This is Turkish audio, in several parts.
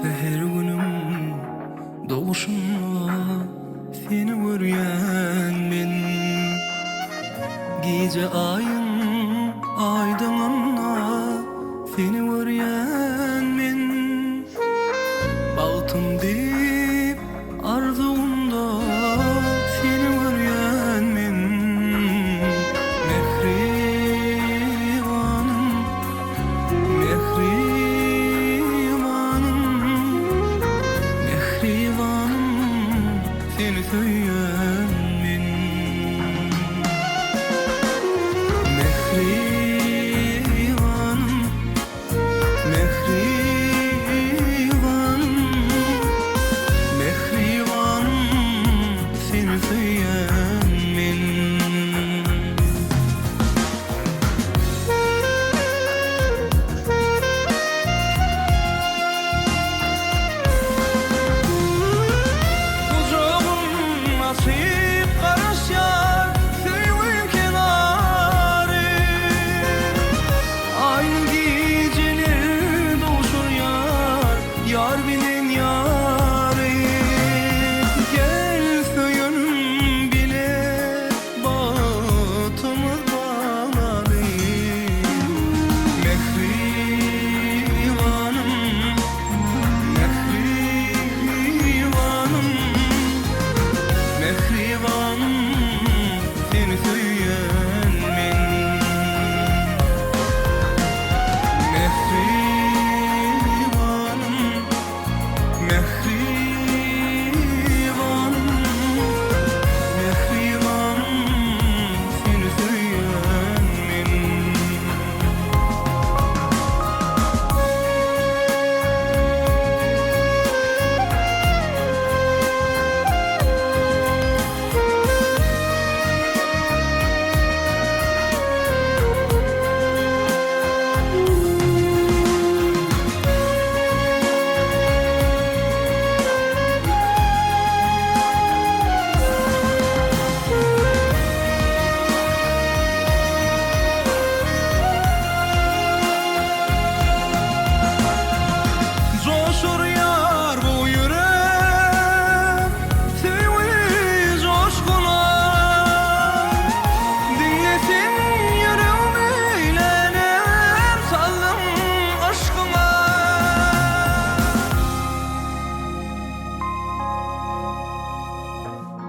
Her günüm doğuşumda seni görýän men. Gece ayın aydınında seni görýän men. Bagtym dip arzumda seni görýän men. Mehribanım, mehribanım, mehribanım, seni söyleyen men. Mehribanım, mehribanım, mehribanım, seni söyleyen men. Nasip karışar suyun kenarı, aynı geceler doğuşur yar, yar bilen yarı. Gel söyünüm bile batımız bağladı. Mehribanım, mehribanım, mehribanım, seni söyleyen men. Mehribanım, mehribanım, mehribanım, seni söyleyen men. Coşur yar bu yürek, sevi coşkuna. Dinlesin yüreğim eğlenem, saldım aşkına.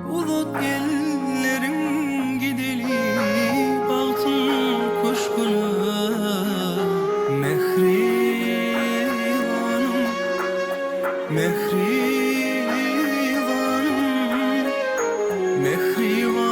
Bulut ellerin gideli, baktım kuşkuna. Mehribanım, mehribanım, mehribanım.